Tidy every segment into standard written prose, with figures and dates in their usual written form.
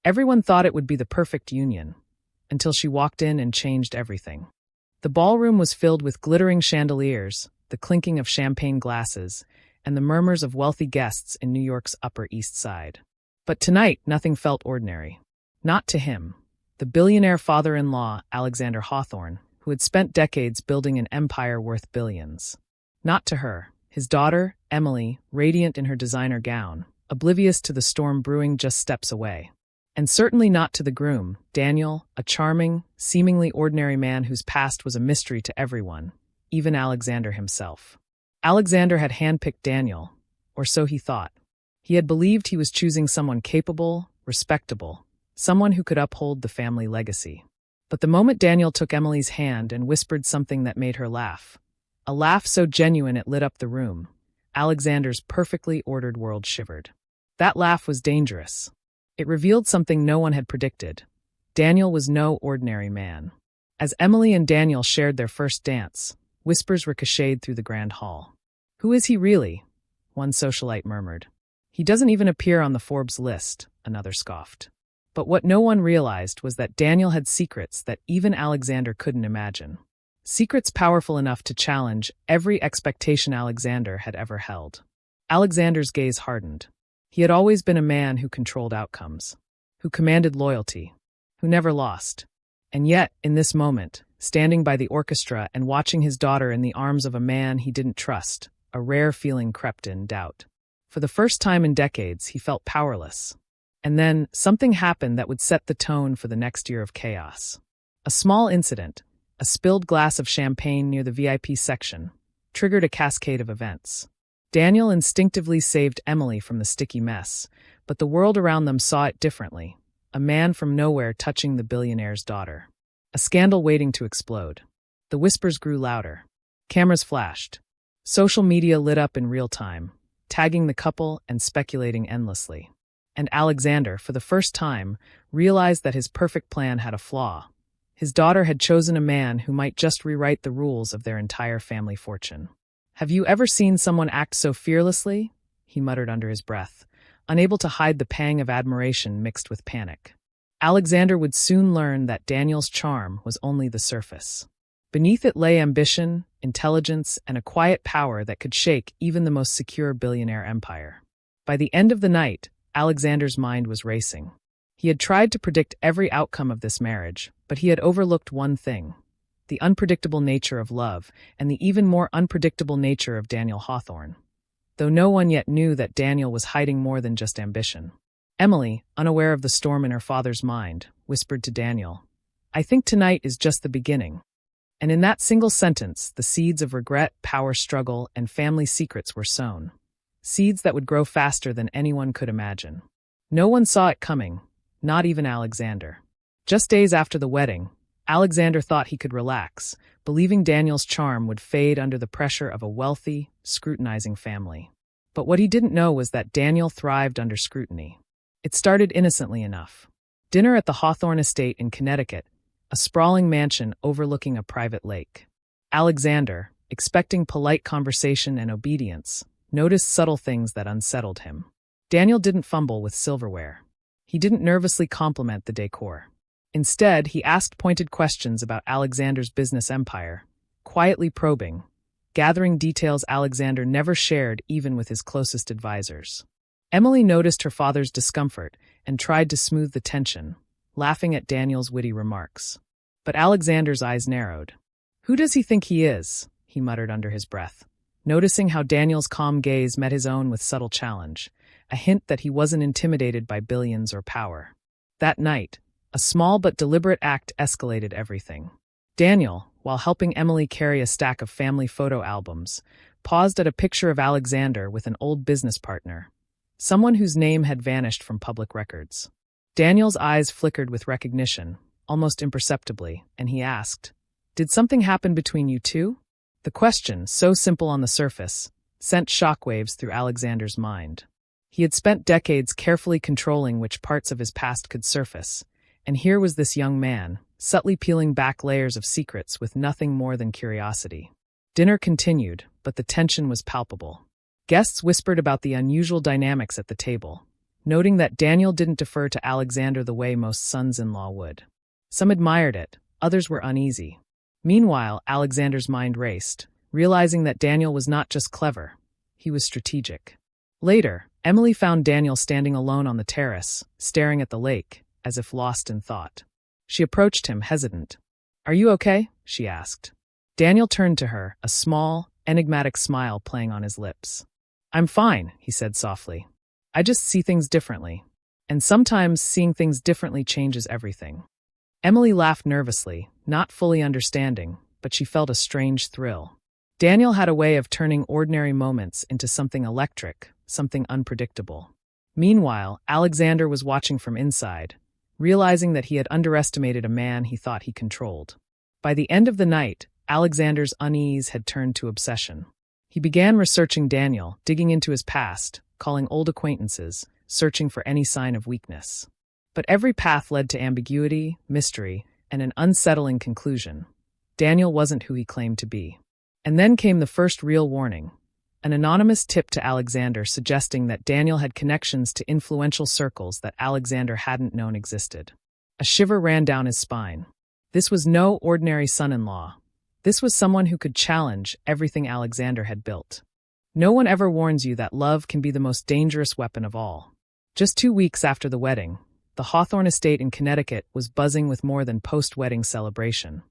Everyone thought it would be the perfect union, until she walked in and changed everything. The ballroom was filled with glittering chandeliers, the clinking of champagne glasses, and the murmurs of wealthy guests in New York's Upper East Side. But tonight, nothing felt ordinary. Not to him. The billionaire father-in-law, Alexander Hawthorne, who had spent decades building an empire worth billions. Not to her. His daughter, Emily, radiant in her designer gown, oblivious to the storm brewing just steps away. And certainly not to the groom, Daniel, a charming, seemingly ordinary man whose past was a mystery to everyone, even Alexander himself. Alexander had handpicked Daniel, or so he thought. He had believed he was choosing someone capable, respectable, someone who could uphold the family legacy. But the moment Daniel took Emily's hand and whispered something that made her laugh, a laugh so genuine it lit up the room, Alexander's perfectly ordered world shivered. That laugh was dangerous. It revealed something no one had predicted. Daniel was no ordinary man. As Emily and Daniel shared their first dance, whispers ricocheted through the grand hall. "Who is he really?" one socialite murmured. "He doesn't even appear on the Forbes list," another scoffed. But what no one realized was that Daniel had secrets that even Alexander couldn't imagine. Secrets powerful enough to challenge every expectation Alexander had ever held. Alexander's gaze hardened. He had always been a man who controlled outcomes, who commanded loyalty, who never lost. And yet, in this moment, standing by the orchestra and watching his daughter in the arms of a man he didn't trust, a rare feeling crept in, doubt. For the first time in decades, he felt powerless. And then, something happened that would set the tone for the next year of chaos. A small incident, a spilled glass of champagne near the VIP section, triggered a cascade of events. Daniel instinctively saved Emily from the sticky mess, but the world around them saw it differently. A man from nowhere touching the billionaire's daughter. A scandal waiting to explode. The whispers grew louder. Cameras flashed. Social media lit up in real time, tagging the couple and speculating endlessly. And Alexander, for the first time, realized that his perfect plan had a flaw. His daughter had chosen a man who might just rewrite the rules of their entire family fortune. "Have you ever seen someone act so fearlessly?" he muttered under his breath, unable to hide the pang of admiration mixed with panic. Alexander would soon learn that Daniel's charm was only the surface. Beneath it lay ambition, intelligence, and a quiet power that could shake even the most secure billionaire empire. By the end of the night, Alexander's mind was racing. He had tried to predict every outcome of this marriage, but he had overlooked one thing: the unpredictable nature of love and the even more unpredictable nature of Daniel Hawthorne. Though no one yet knew that Daniel was hiding more than just ambition. Emily, unaware of the storm in her father's mind, whispered to Daniel, "I think tonight is just the beginning." And in that single sentence, the seeds of regret, power struggle, and family secrets were sown. Seeds that would grow faster than anyone could imagine. No one saw it coming, not even Alexander. Just days after the wedding, Alexander thought he could relax, believing Daniel's charm would fade under the pressure of a wealthy, scrutinizing family. But what he didn't know was that Daniel thrived under scrutiny. It started innocently enough. Dinner at the Hawthorne estate in Connecticut, a sprawling mansion overlooking a private lake. Alexander, expecting polite conversation and obedience, noticed subtle things that unsettled him. Daniel didn't fumble with silverware. He didn't nervously compliment the decor. Instead, he asked pointed questions about Alexander's business empire, quietly probing, gathering details Alexander never shared even with his closest advisors. Emily noticed her father's discomfort and tried to smooth the tension, laughing at Daniel's witty remarks. But Alexander's eyes narrowed. "Who does he think he is?" he muttered under his breath, noticing how Daniel's calm gaze met his own with subtle challenge, a hint that he wasn't intimidated by billions or power. That night, a small but deliberate act escalated everything. Daniel, while helping Emily carry a stack of family photo albums, paused at a picture of Alexander with an old business partner, someone whose name had vanished from public records. Daniel's eyes flickered with recognition, almost imperceptibly, and he asked, "Did something happen between you two?" The question, so simple on the surface, sent shockwaves through Alexander's mind. He had spent decades carefully controlling which parts of his past could surface, and here was this young man, subtly peeling back layers of secrets with nothing more than curiosity. Dinner continued, but the tension was palpable. Guests whispered about the unusual dynamics at the table, noting that Daniel didn't defer to Alexander the way most sons-in-law would. Some admired it, others were uneasy. Meanwhile, Alexander's mind raced, realizing that Daniel was not just clever, he was strategic. Later, Emily found Daniel standing alone on the terrace, staring at the lake, as if lost in thought. She approached him, hesitant. "Are you okay?" she asked. Daniel turned to her, a small, enigmatic smile playing on his lips. "I'm fine," he said softly. "I just see things differently. And sometimes seeing things differently changes everything." Emily laughed nervously, not fully understanding, but she felt a strange thrill. Daniel had a way of turning ordinary moments into something electric, something unpredictable. Meanwhile, Alexander was watching from inside, realizing that he had underestimated a man he thought he controlled. By the end of the night, Alexander's unease had turned to obsession. He began researching Daniel, digging into his past, calling old acquaintances, searching for any sign of weakness. But every path led to ambiguity, mystery, and an unsettling conclusion. Daniel wasn't who he claimed to be. And then came the first real warning. An anonymous tip to Alexander suggesting that Daniel had connections to influential circles that Alexander hadn't known existed. A shiver ran down his spine. This was no ordinary son-in-law. This was someone who could challenge everything Alexander had built. No one ever warns you that love can be the most dangerous weapon of all. Just 2 weeks after the wedding, the Hawthorne estate in Connecticut was buzzing with more than post-wedding celebration.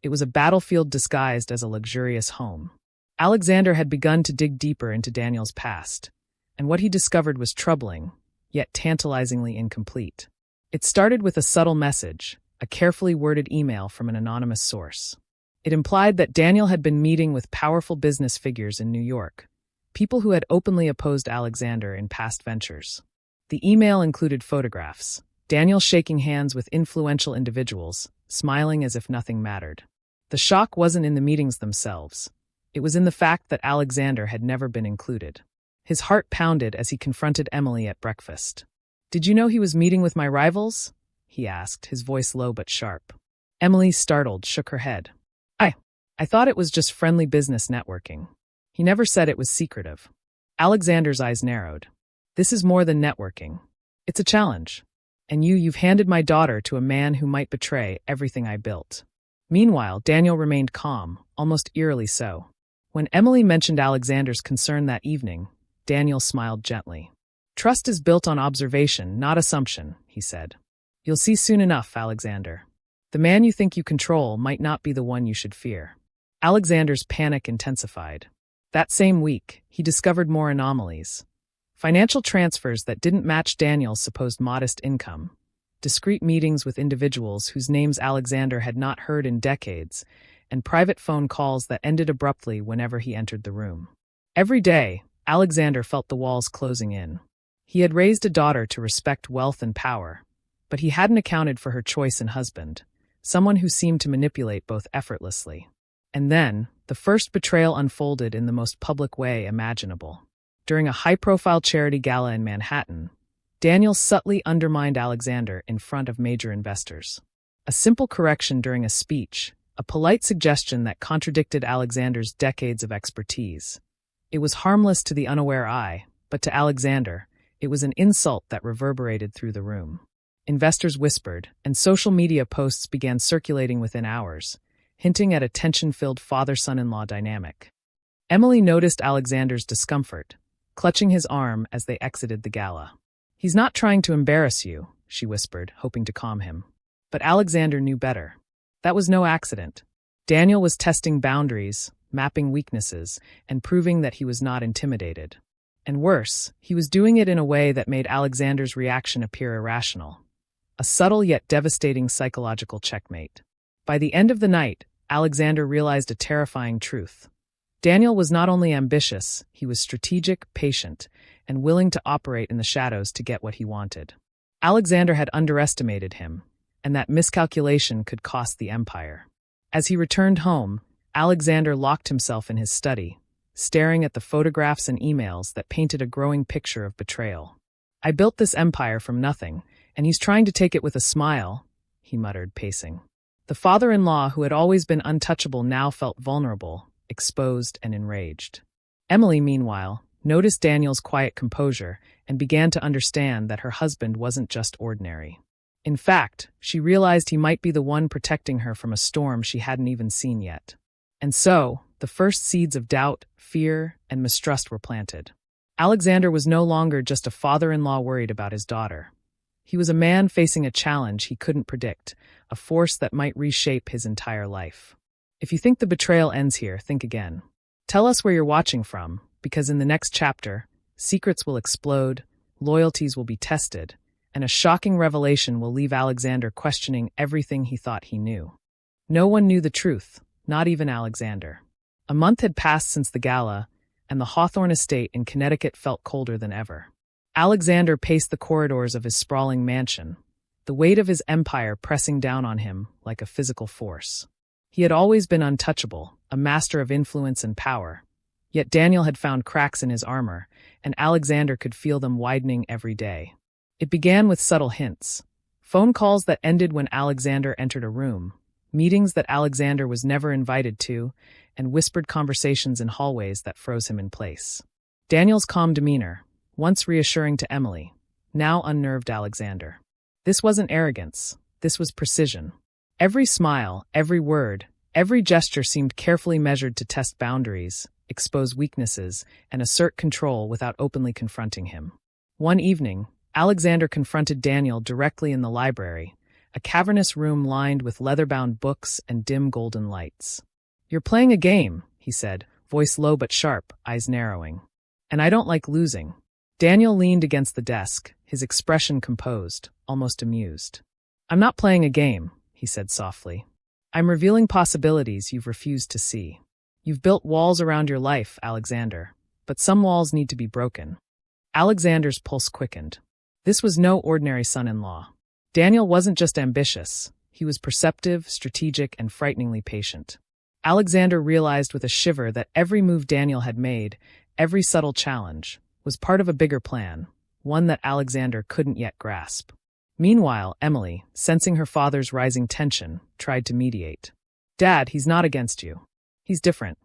It was a battlefield disguised as a luxurious home. Alexander had begun to dig deeper into Daniel's past, and what he discovered was troubling, yet tantalizingly incomplete. It started with a subtle message, a carefully worded email from an anonymous source. It implied that Daniel had been meeting with powerful business figures in New York, people who had openly opposed Alexander in past ventures. The email included photographs, Daniel shaking hands with influential individuals, smiling as if nothing mattered. The shock wasn't in the meetings themselves. It was in the fact that Alexander had never been included. His heart pounded as he confronted Emily at breakfast. "Did you know he was meeting with my rivals?" he asked, his voice low but sharp. Emily, startled, shook her head. I thought it was just friendly business networking. He never said it was secretive." Alexander's eyes narrowed. "This is more than networking. It's a challenge. And you've handed my daughter to a man who might betray everything I built." Meanwhile, Daniel remained calm, almost eerily so. When Emily mentioned Alexander's concern that evening, Daniel smiled gently. "Trust is built on observation, not assumption," he said. "You'll see soon enough, Alexander. The man you think you control might not be the one you should fear." Alexander's panic intensified. That same week, he discovered more anomalies. Financial transfers that didn't match Daniel's supposed modest income, discreet meetings with individuals whose names Alexander had not heard in decades, and private phone calls that ended abruptly whenever he entered the room. Every day, Alexander felt the walls closing in. He had raised a daughter to respect wealth and power, but he hadn't accounted for her choice in husband, someone who seemed to manipulate both effortlessly. And then, the first betrayal unfolded in the most public way imaginable. During a high-profile charity gala in Manhattan, Daniel subtly undermined Alexander in front of major investors. A simple correction during a speech, a polite suggestion that contradicted Alexander's decades of expertise. It was harmless to the unaware eye, but to Alexander, it was an insult that reverberated through the room. Investors whispered, and social media posts began circulating within hours, hinting at a tension-filled father-son-in-law dynamic. Emily noticed Alexander's discomfort, clutching his arm as they exited the gala. "He's not trying to embarrass you," she whispered, hoping to calm him. But Alexander knew better. That was no accident. Daniel was testing boundaries, mapping weaknesses, and proving that he was not intimidated. And worse, he was doing it in a way that made Alexander's reaction appear irrational. A subtle yet devastating psychological checkmate. By the end of the night, Alexander realized a terrifying truth. Daniel was not only ambitious, he was strategic, patient, and willing to operate in the shadows to get what he wanted. Alexander had underestimated him, and that miscalculation could cost the empire. As he returned home, Alexander locked himself in his study, staring at the photographs and emails that painted a growing picture of betrayal. "I built this empire from nothing, and he's trying to take it with a smile," he muttered, pacing. The father-in-law who had always been untouchable now felt vulnerable, exposed and enraged. Emily, meanwhile, noticed Daniel's quiet composure, and began to understand that her husband wasn't just ordinary. In fact, she realized he might be the one protecting her from a storm she hadn't even seen yet. And so, the first seeds of doubt, fear, and mistrust were planted. Alexander was no longer just a father-in-law worried about his daughter. He was a man facing a challenge he couldn't predict, a force that might reshape his entire life. If you think the betrayal ends here, think again. Tell us where you're watching from, because in the next chapter, secrets will explode, loyalties will be tested, and a shocking revelation will leave Alexander questioning everything he thought he knew. No one knew the truth, not even Alexander. A month had passed since the gala, and the Hawthorne estate in Connecticut felt colder than ever. Alexander paced the corridors of his sprawling mansion, the weight of his empire pressing down on him like a physical force. He had always been untouchable, a master of influence and power. Yet Daniel had found cracks in his armor, and Alexander could feel them widening every day. It began with subtle hints. Phone calls that ended when Alexander entered a room, meetings that Alexander was never invited to, and whispered conversations in hallways that froze him in place. Daniel's calm demeanor, once reassuring to Emily, now unnerved Alexander. This wasn't arrogance, this was precision. Every smile, every word, every gesture seemed carefully measured to test boundaries, expose weaknesses, and assert control without openly confronting him. One evening, Alexander confronted Daniel directly in the library, a cavernous room lined with leather-bound books and dim golden lights. "You're playing a game," he said, voice low but sharp, eyes narrowing. "And I don't like losing." Daniel leaned against the desk, his expression composed, almost amused. "I'm not playing a game," he said softly. "I'm revealing possibilities you've refused to see. You've built walls around your life, Alexander, but some walls need to be broken." Alexander's pulse quickened. This was no ordinary son-in-law. Daniel wasn't just ambitious, he was perceptive, strategic, and frighteningly patient. Alexander realized with a shiver that every move Daniel had made, every subtle challenge, was part of a bigger plan, one that Alexander couldn't yet grasp. Meanwhile, Emily, sensing her father's rising tension, tried to mediate. "Dad, he's not against you. He's different.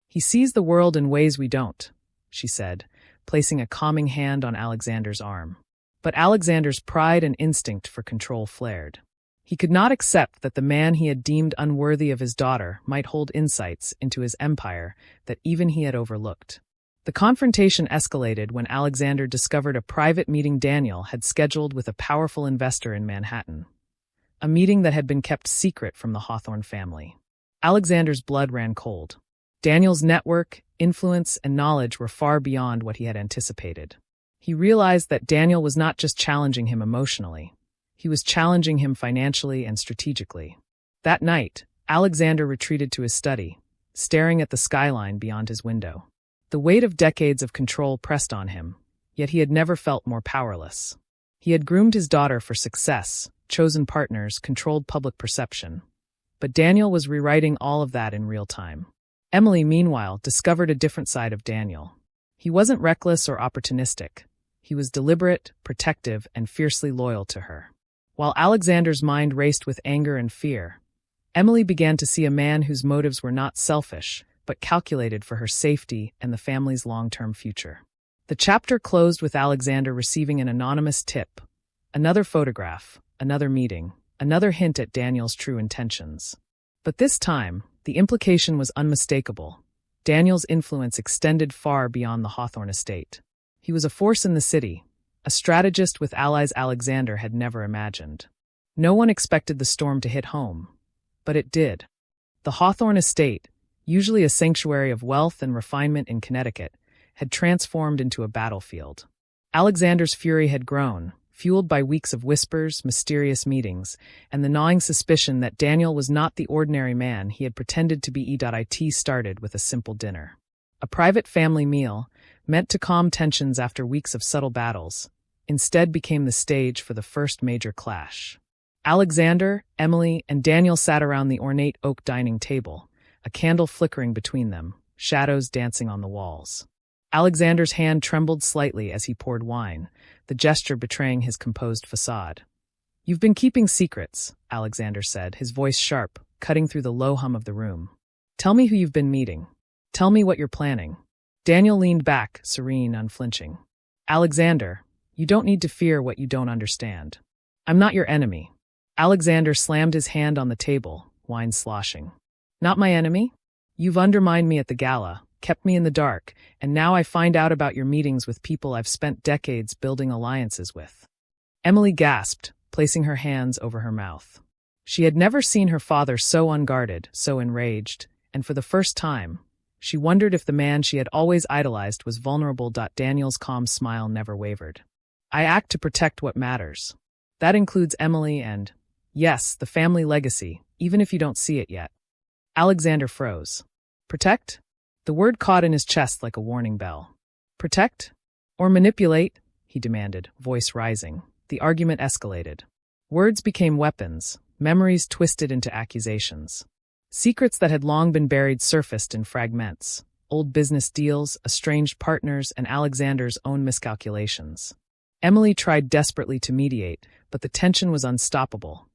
He sees the world in ways we don't," she said, placing a calming hand on Alexander's arm. But Alexander's pride and instinct for control flared. He could not accept that the man he had deemed unworthy of his daughter might hold insights into his empire that even he had overlooked. The confrontation escalated when Alexander discovered a private meeting Daniel had scheduled with a powerful investor in Manhattan. A meeting that had been kept secret from the Hawthorne family. Alexander's blood ran cold. Daniel's network, influence, and knowledge were far beyond what he had anticipated. He realized that Daniel was not just challenging him emotionally. He was challenging him financially and strategically. That night, Alexander retreated to his study, staring at the skyline beyond his window. The weight of decades of control pressed on him, yet he had never felt more powerless. He had groomed his daughter for success, chosen partners, controlled public perception. But Daniel was rewriting all of that in real time. Emily, meanwhile, discovered a different side of Daniel. He wasn't reckless or opportunistic. He was deliberate, protective, and fiercely loyal to her. While Alexander's mind raced with anger and fear, Emily began to see a man whose motives were not selfish, but calculated for her safety and the family's long-term future. The chapter closed with Alexander receiving an anonymous tip, another photograph, another meeting, another hint at Daniel's true intentions. But this time, the implication was unmistakable. Daniel's influence extended far beyond the Hawthorne estate. He was a force in the city, a strategist with allies Alexander had never imagined. No one expected the storm to hit home, but it did. The Hawthorne estate, usually a sanctuary of wealth and refinement in Connecticut, had transformed into a battlefield. Alexander's fury had grown, fueled by weeks of whispers, mysterious meetings, and the gnawing suspicion that Daniel was not the ordinary man he had pretended to be. It started with a simple dinner. A private family meal, meant to calm tensions after weeks of subtle battles, instead became the stage for the first major clash. Alexander, Emily, and Daniel sat around the ornate oak dining table, a candle flickering between them, shadows dancing on the walls. Alexander's hand trembled slightly as he poured wine, the gesture betraying his composed facade. "You've been keeping secrets," Alexander said, his voice sharp, cutting through the low hum of the room. "Tell me who you've been meeting. Tell me what you're planning." Daniel leaned back, serene, unflinching. Alexander, you don't need to fear what you don't understand. I'm not your enemy. Alexander slammed his hand on the table, wine sloshing. Not my enemy? You've undermined me at the gala, kept me in the dark, and now I find out about your meetings with people I've spent decades building alliances with. Emily gasped, placing her hands over her mouth. She had never seen her father so unguarded, so enraged, and for the first time, she wondered if the man she had always idolized was vulnerable. Daniel's calm smile never wavered. I act to protect what matters. That includes Emily and, yes, the family legacy, even if you don't see it yet. Alexander froze. Protect? The word caught in his chest like a warning bell. Protect? Or manipulate? He demanded, voice rising. The argument escalated. Words became weapons, memories twisted into accusations. Secrets that had long been buried surfaced in fragments. Old business deals, estranged partners, and Alexander's own miscalculations. Emily tried desperately to mediate, but the tension was unstoppable.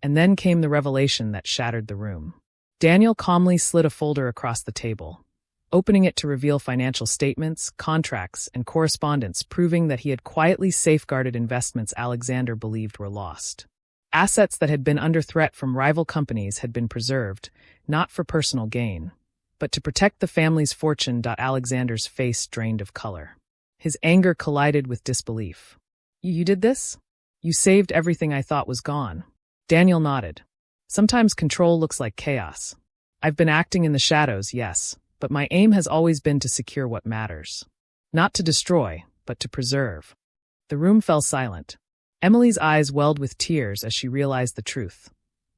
And then came the revelation that shattered the room. Daniel calmly slid a folder across the table, opening it to reveal financial statements, contracts, and correspondence proving that he had quietly safeguarded investments Alexander believed were lost. Assets that had been under threat from rival companies had been preserved, not for personal gain, but to protect the family's fortune. Alexander's face drained of color. His anger collided with disbelief. You did this? You saved everything I thought was gone. Daniel nodded. Sometimes control looks like chaos. I've been acting in the shadows, yes, but my aim has always been to secure what matters. Not to destroy, but to preserve. The room fell silent. Emily's eyes welled with tears as she realized the truth.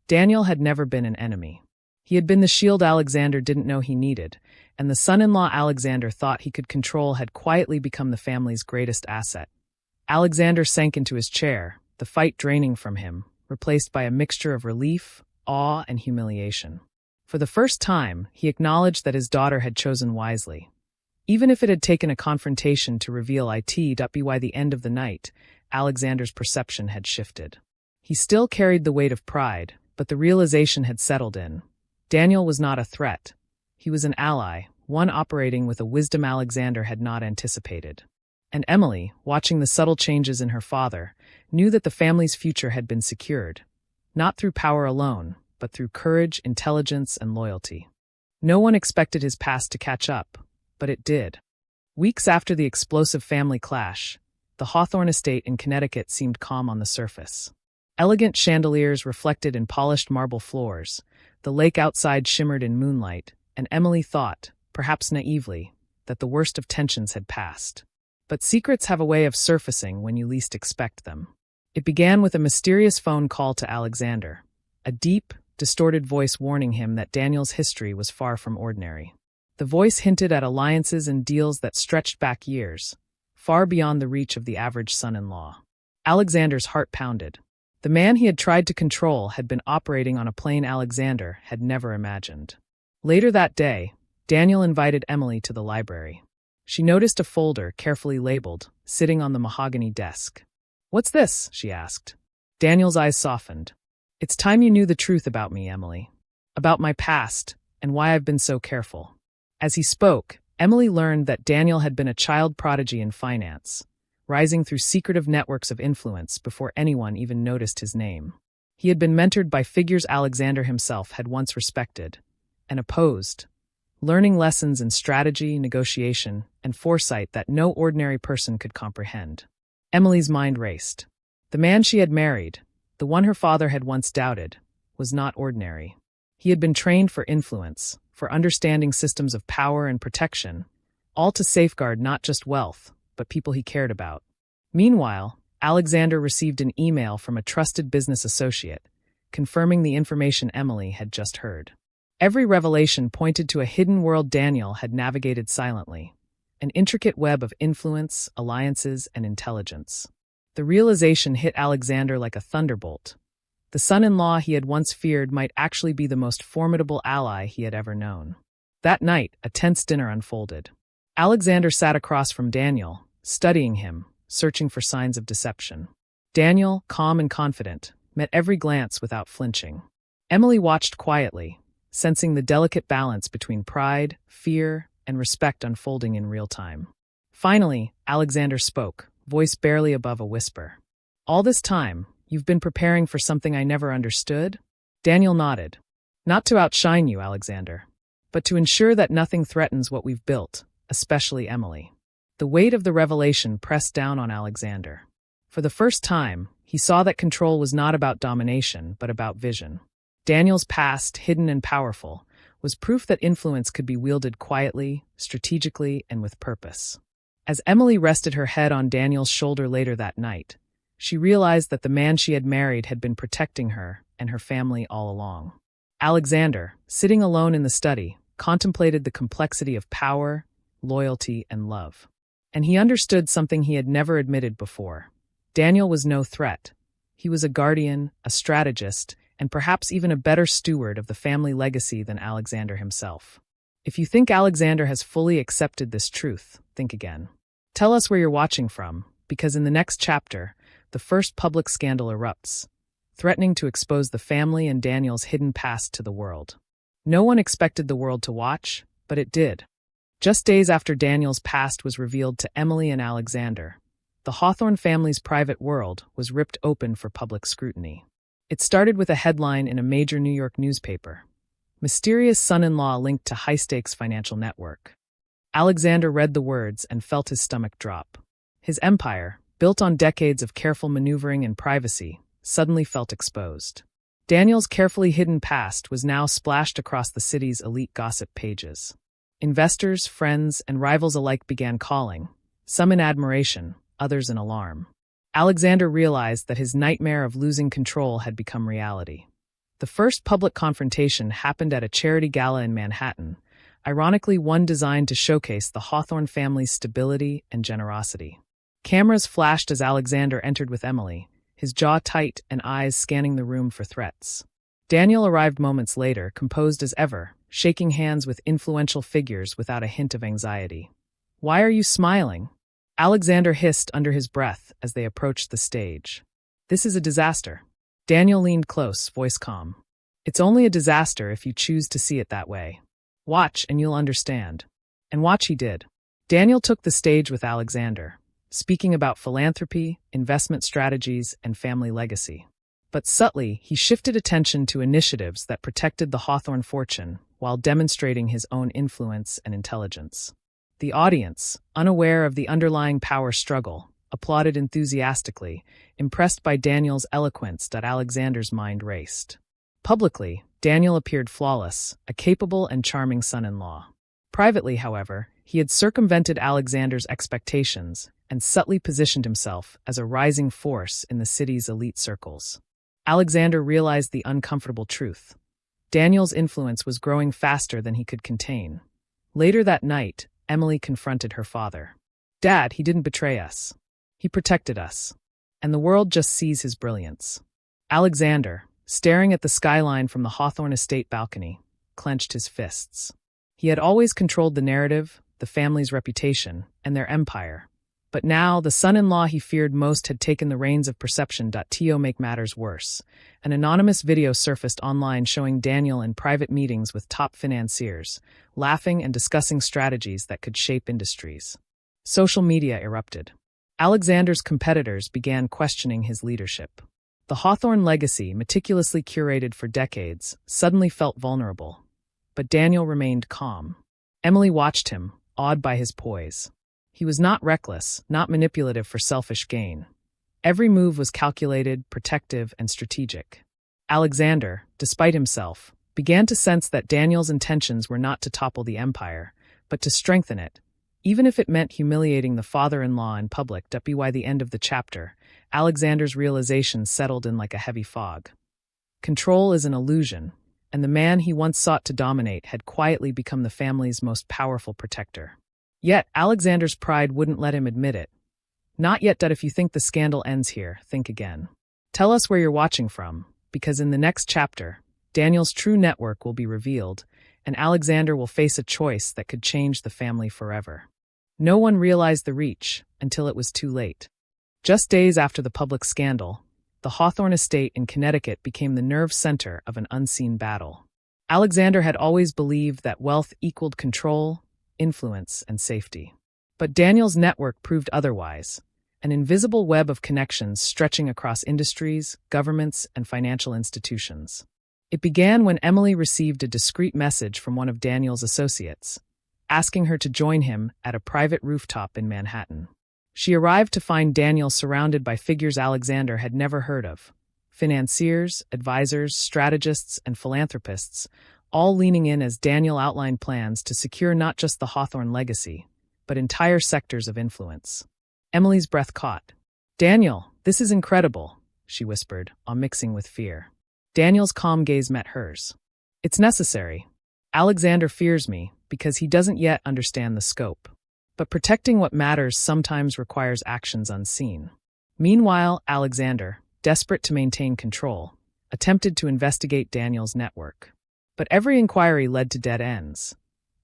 Daniel had never been an enemy. He had been the shield Alexander didn't know he needed, and the son-in-law Alexander thought he could control had quietly become the family's greatest asset. Alexander sank into his chair, the fight draining from him, replaced by a mixture of relief, awe, and humiliation. For the first time, he acknowledged that his daughter had chosen wisely. Even if it had taken a confrontation to reveal by the end of the night, Alexander's perception had shifted. He still carried the weight of pride, but the realization had settled in. Daniel was not a threat. He was an ally, one operating with a wisdom Alexander had not anticipated. And Emily, watching the subtle changes in her father, knew that the family's future had been secured, not through power alone, but through courage, intelligence, and loyalty. No one expected his past to catch up, but it did. Weeks after the explosive family clash, the Hawthorne estate in Connecticut seemed calm on the surface. Elegant chandeliers reflected in polished marble floors, the lake outside shimmered in moonlight, and Emily thought, perhaps naively, that the worst of tensions had passed. But secrets have a way of surfacing when you least expect them. It began with a mysterious phone call to Alexander, a deep, distorted voice warning him that Daniel's history was far from ordinary. The voice hinted at alliances and deals that stretched back years, far beyond the reach of the average son-in-law. Alexander's heart pounded. The man he had tried to control had been operating on a plane Alexander had never imagined. Later that day, Daniel invited Emily to the library. She noticed a folder, carefully labeled, sitting on the mahogany desk. "What's this?" she asked. Daniel's eyes softened. "It's time you knew the truth about me, Emily. About my past, and why I've been so careful." As he spoke, Emily learned that Daniel had been a child prodigy in finance, rising through secretive networks of influence before anyone even noticed his name. He had been mentored by figures Alexander himself had once respected and opposed, learning lessons in strategy, negotiation, and foresight that no ordinary person could comprehend. Emily's mind raced. The man she had married, the one her father had once doubted, was not ordinary. He had been trained for influence, for understanding systems of power and protection, all to safeguard not just wealth, but people he cared about. Meanwhile, Alexander received an email from a trusted business associate, confirming the information Emily had just heard. Every revelation pointed to a hidden world Daniel had navigated silently, an intricate web of influence, alliances, and intelligence. The realization hit Alexander like a thunderbolt. The son-in-law he had once feared might actually be the most formidable ally he had ever known. That night, a tense dinner unfolded. Alexander sat across from Daniel, studying him, searching for signs of deception. Daniel, calm and confident, met every glance without flinching. Emily watched quietly, sensing the delicate balance between pride, fear, and respect unfolding in real time. Finally, Alexander spoke, voice barely above a whisper. "All this time, you've been preparing for something I never understood?" Daniel nodded. "Not to outshine you, Alexander, but to ensure that nothing threatens what we've built, especially Emily." The weight of the revelation pressed down on Alexander. For the first time, he saw that control was not about domination, but about vision. Daniel's past, hidden and powerful, was proof that influence could be wielded quietly, strategically, and with purpose. As Emily rested her head on Daniel's shoulder later that night, she realized that the man she had married had been protecting her and her family all along. Alexander, sitting alone in the study, contemplated the complexity of power, loyalty, and love. And he understood something he had never admitted before. Daniel was no threat. He was a guardian, a strategist, and perhaps even a better steward of the family legacy than Alexander himself. If you think Alexander has fully accepted this truth, think again. Tell us where you're watching from, because in the next chapter, the first public scandal erupts, threatening to expose the family and Daniel's hidden past to the world. No one expected the world to watch, but it did. Just days after Daniel's past was revealed to Emily and Alexander, the Hawthorne family's private world was ripped open for public scrutiny. It started with a headline in a major New York newspaper: "Mysterious son-in-law linked to high-stakes financial network." Alexander read the words and felt his stomach drop. His empire, built on decades of careful maneuvering and privacy, suddenly felt exposed. Daniel's carefully hidden past was now splashed across the city's elite gossip pages. Investors, friends, and rivals alike began calling, some in admiration, others in alarm. Alexander realized that his nightmare of losing control had become reality. The first public confrontation happened at a charity gala in Manhattan, ironically one designed to showcase the Hawthorne family's stability and generosity. Cameras flashed as Alexander entered with Emily, his jaw tight and eyes scanning the room for threats. Daniel arrived moments later, composed as ever, shaking hands with influential figures without a hint of anxiety. "Why are you smiling?" Alexander hissed under his breath as they approached the stage. "This is a disaster." Daniel leaned close, voice calm. "It's only a disaster if you choose to see it that way. Watch and you'll understand." And watch he did. Daniel took the stage with Alexander, speaking about philanthropy, investment strategies, and family legacy. But subtly, he shifted attention to initiatives that protected the Hawthorne fortune while demonstrating his own influence and intelligence. The audience, unaware of the underlying power struggle, applauded enthusiastically, impressed by Daniel's eloquence. Alexander's mind raced. Publicly, Daniel appeared flawless, a capable and charming son-in-law. Privately, however, he had circumvented Alexander's expectations and subtly positioned himself as a rising force in the city's elite circles. Alexander realized the uncomfortable truth. Daniel's influence was growing faster than he could contain. Later that night, Emily confronted her father. "Dad, he didn't betray us. He protected us. And the world just sees his brilliance." Alexander, staring at the skyline from the Hawthorne estate balcony, clenched his fists. He had always controlled the narrative, the family's reputation, and their empire. But now, the son-in-law he feared most had taken the reins of perception. To make matters worse, an anonymous video surfaced online showing Daniel in private meetings with top financiers, laughing and discussing strategies that could shape industries. Social media erupted. Alexander's competitors began questioning his leadership. The Hawthorne legacy, meticulously curated for decades, suddenly felt vulnerable. But Daniel remained calm. Emily watched him, awed by his poise. He was not reckless, not manipulative for selfish gain. Every move was calculated, protective, and strategic. Alexander, despite himself, began to sense that Daniel's intentions were not to topple the empire, but to strengthen it, even if it meant humiliating the father-in-law in public. By the end of the chapter, Alexander's realization settled in like a heavy fog. Control is an illusion, and the man he once sought to dominate had quietly become the family's most powerful protector. Yet, Alexander's pride wouldn't let him admit it. Not yet. If you think the scandal ends here, think again. Tell us where you're watching from, because in the next chapter, Daniel's true network will be revealed, and Alexander will face a choice that could change the family forever. No one realized the reach until it was too late. Just days after the public scandal, the Hawthorne estate in Connecticut became the nerve center of an unseen battle. Alexander had always believed that wealth equaled control, influence, and safety. But Daniel's network proved otherwise, an invisible web of connections stretching across industries, governments, and financial institutions. It began when Emily received a discreet message from one of Daniel's associates, asking her to join him at a private rooftop in Manhattan. She arrived to find Daniel surrounded by figures Alexander had never heard of: financiers, advisors, strategists, and philanthropists, all leaning in as Daniel outlined plans to secure not just the Hawthorne legacy, but entire sectors of influence. Emily's breath caught. "Daniel, this is incredible," she whispered, mixing with fear. Daniel's calm gaze met hers. "It's necessary. Alexander fears me because he doesn't yet understand the scope. But protecting what matters sometimes requires actions unseen." Meanwhile, Alexander, desperate to maintain control, attempted to investigate Daniel's network. But every inquiry led to dead ends.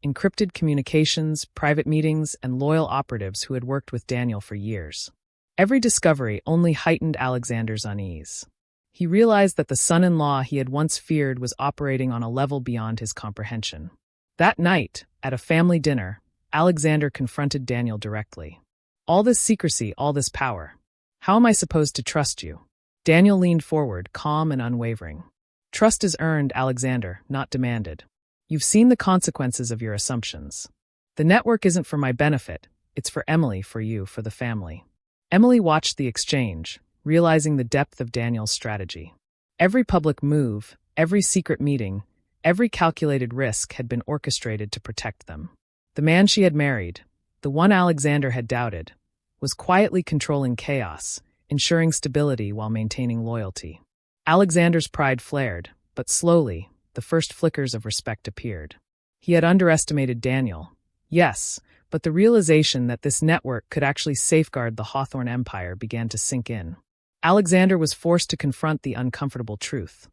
Encrypted communications, private meetings, and loyal operatives who had worked with Daniel for years. Every discovery only heightened Alexander's unease. He realized that the son-in-law he had once feared was operating on a level beyond his comprehension. That night, at a family dinner, Alexander confronted Daniel directly. "All this secrecy, all this power. How am I supposed to trust you?" Daniel leaned forward, calm and unwavering. "Trust is earned, Alexander, not demanded. You've seen the consequences of your assumptions. The network isn't for my benefit, it's for Emily, for you, for the family." Emily watched the exchange, realizing the depth of Daniel's strategy. Every public move, every secret meeting, every calculated risk had been orchestrated to protect them. The man she had married, the one Alexander had doubted, was quietly controlling chaos, ensuring stability while maintaining loyalty. Alexander's pride flared, but slowly, the first flickers of respect appeared. He had underestimated Daniel, yes, but the realization that this network could actually safeguard the Hawthorne empire began to sink in. Alexander was forced to confront the uncomfortable truth.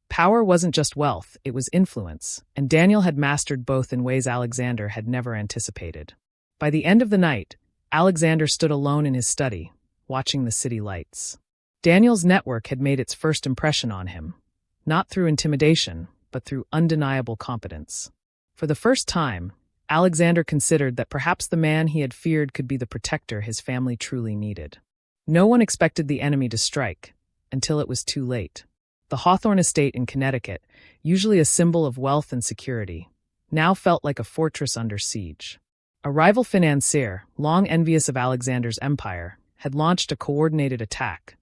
Power wasn't just wealth, it was influence, and Daniel had mastered both in ways Alexander had never anticipated. By the end of the night, Alexander stood alone in his study, watching the city lights. Daniel's network had made its first impression on him, not through intimidation, but through undeniable competence. For the first time, Alexander considered that perhaps the man he had feared could be the protector his family truly needed. No one expected the enemy to strike, until it was too late. The Hawthorne estate in Connecticut, usually a symbol of wealth and security, now felt like a fortress under siege. A rival financier, long envious of Alexander's empire, had launched a coordinated attack.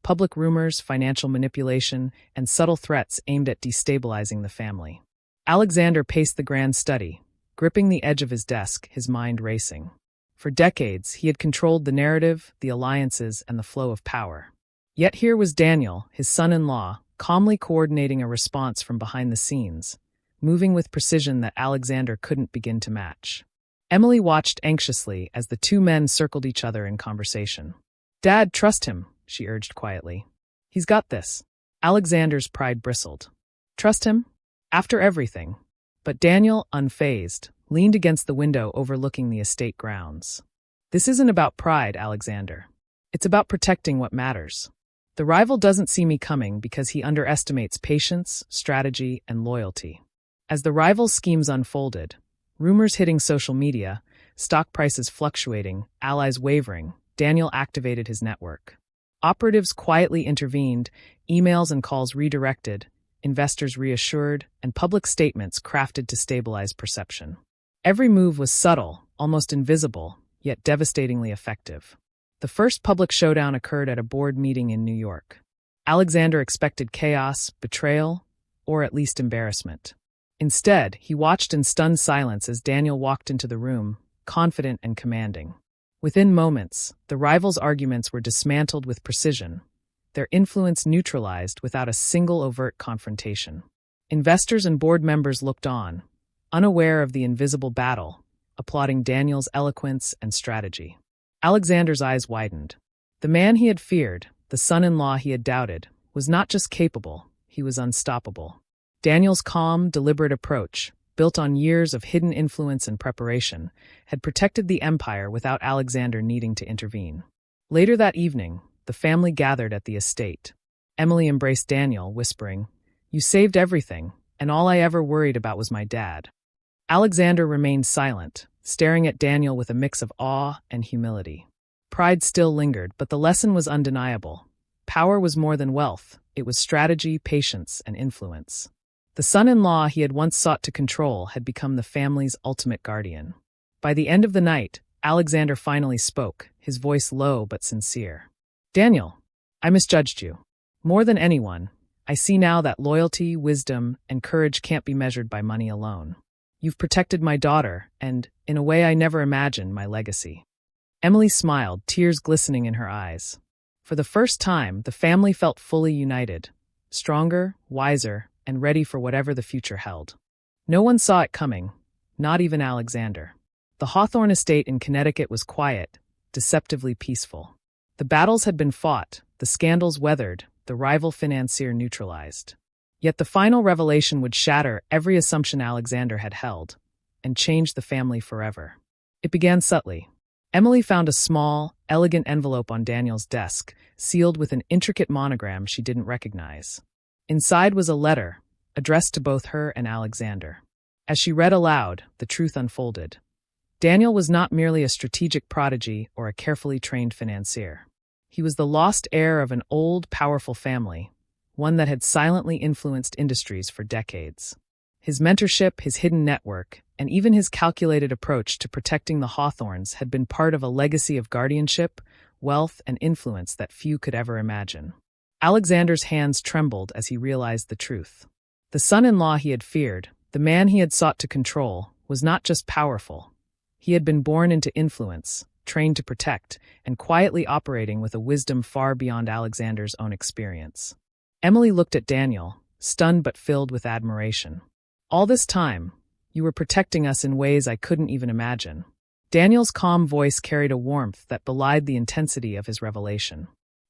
Public rumors, financial manipulation, and subtle threats aimed at destabilizing the family. Alexander paced the grand study, gripping the edge of his desk, his mind racing. For decades, he had controlled the narrative, the alliances, and the flow of power. Yet here was Daniel, his son-in-law, calmly coordinating a response from behind the scenes, moving with precision that Alexander couldn't begin to match. Emily watched anxiously as the two men circled each other in conversation. "Dad, trust him," she urged quietly. "He's got this." Alexander's pride bristled. "Trust him? After everything?" But Daniel, unfazed, leaned against the window overlooking the estate grounds. "This isn't about pride, Alexander. It's about protecting what matters. The rival doesn't see me coming because he underestimates patience, strategy, and loyalty." As the rival's schemes unfolded, rumors hitting social media, stock prices fluctuating, allies wavering, Daniel activated his network. Operatives quietly intervened, emails and calls redirected, investors reassured, and public statements crafted to stabilize perception. Every move was subtle, almost invisible, yet devastatingly effective. The first public showdown occurred at a board meeting in New York. Alexander expected chaos, betrayal, or at least embarrassment. Instead, he watched in stunned silence as Daniel walked into the room, confident and commanding. Within moments, the rivals' arguments were dismantled with precision, their influence neutralized without a single overt confrontation. Investors and board members looked on, unaware of the invisible battle, applauding Daniel's eloquence and strategy. Alexander's eyes widened. The man he had feared, the son-in-law he had doubted, was not just capable, he was unstoppable. Daniel's calm, deliberate approach, built on years of hidden influence and preparation, had protected the empire without Alexander needing to intervene. Later that evening, the family gathered at the estate. Emily embraced Daniel, whispering, "You saved everything, and all I ever worried about was my dad." Alexander remained silent, staring at Daniel with a mix of awe and humility. Pride still lingered, but the lesson was undeniable. Power was more than wealth. It was strategy, patience, and influence. The son-in-law he had once sought to control had become the family's ultimate guardian. By the end of the night, Alexander finally spoke, his voice low but sincere. "Daniel, I misjudged you. More than anyone, I see now that loyalty, wisdom, and courage can't be measured by money alone. You've protected my daughter, and, in a way I never imagined, my legacy." Emily smiled, tears glistening in her eyes. For the first time, the family felt fully united, stronger, wiser, and ready for whatever the future held. No one saw it coming, not even Alexander. The Hawthorne estate in Connecticut was quiet, deceptively peaceful. The battles had been fought, the scandals weathered, the rival financier neutralized. Yet the final revelation would shatter every assumption Alexander had held, and change the family forever. It began subtly. Emily found a small, elegant envelope on Daniel's desk, sealed with an intricate monogram she didn't recognize. Inside was a letter, addressed to both her and Alexander. As she read aloud, the truth unfolded. Daniel was not merely a strategic prodigy or a carefully trained financier. He was the lost heir of an old, powerful family, one that had silently influenced industries for decades. His mentorship, his hidden network, and even his calculated approach to protecting the Hawthorns had been part of a legacy of guardianship, wealth, and influence that few could ever imagine. Alexander's hands trembled as he realized the truth. The son-in-law he had feared, the man he had sought to control, was not just powerful. He had been born into influence, trained to protect, and quietly operating with a wisdom far beyond Alexander's own experience. Emily looked at Daniel, stunned but filled with admiration. "All this time, you were protecting us in ways I couldn't even imagine." Daniel's calm voice carried a warmth that belied the intensity of his revelation.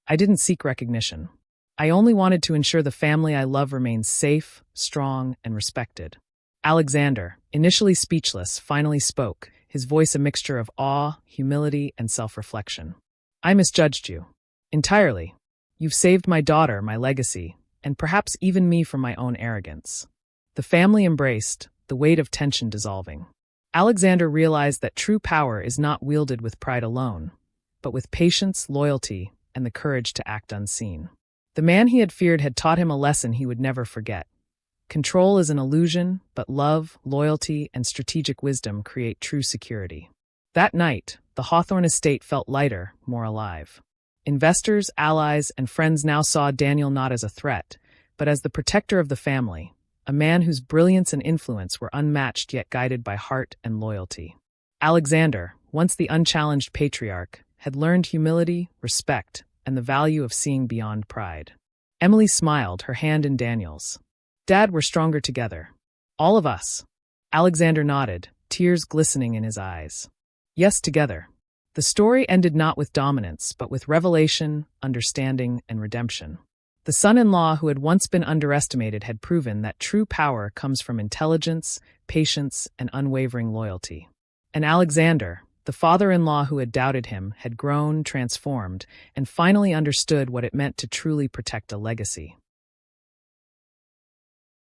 "I didn't seek recognition. I only wanted to ensure the family I love remains safe, strong, and respected." Alexander, initially speechless, finally spoke, his voice a mixture of awe, humility, and self-reflection. "I misjudged you. Entirely. You've saved my daughter, my legacy, and perhaps even me from my own arrogance." The family embraced, the weight of tension dissolving. Alexander realized that true power is not wielded with pride alone, but with patience, loyalty, and the courage to act unseen. The man he had feared had taught him a lesson he would never forget. Control is an illusion, but love, loyalty, and strategic wisdom create true security. That night, the Hawthorne estate felt lighter, more alive. Investors, allies, and friends now saw Daniel not as a threat, but as the protector of the family, a man whose brilliance and influence were unmatched yet guided by heart and loyalty. Alexander, once the unchallenged patriarch, had learned humility, respect, and the value of seeing beyond pride. Emily smiled, her hand in Daniel's. "Dad, we're stronger together. All of us." Alexander nodded, tears glistening in his eyes. "Yes, together." The story ended not with dominance, but with revelation, understanding, and redemption. The son-in-law who had once been underestimated had proven that true power comes from intelligence, patience, and unwavering loyalty. And Alexander, the father-in-law who had doubted him, had grown, transformed, and finally understood what it meant to truly protect a legacy.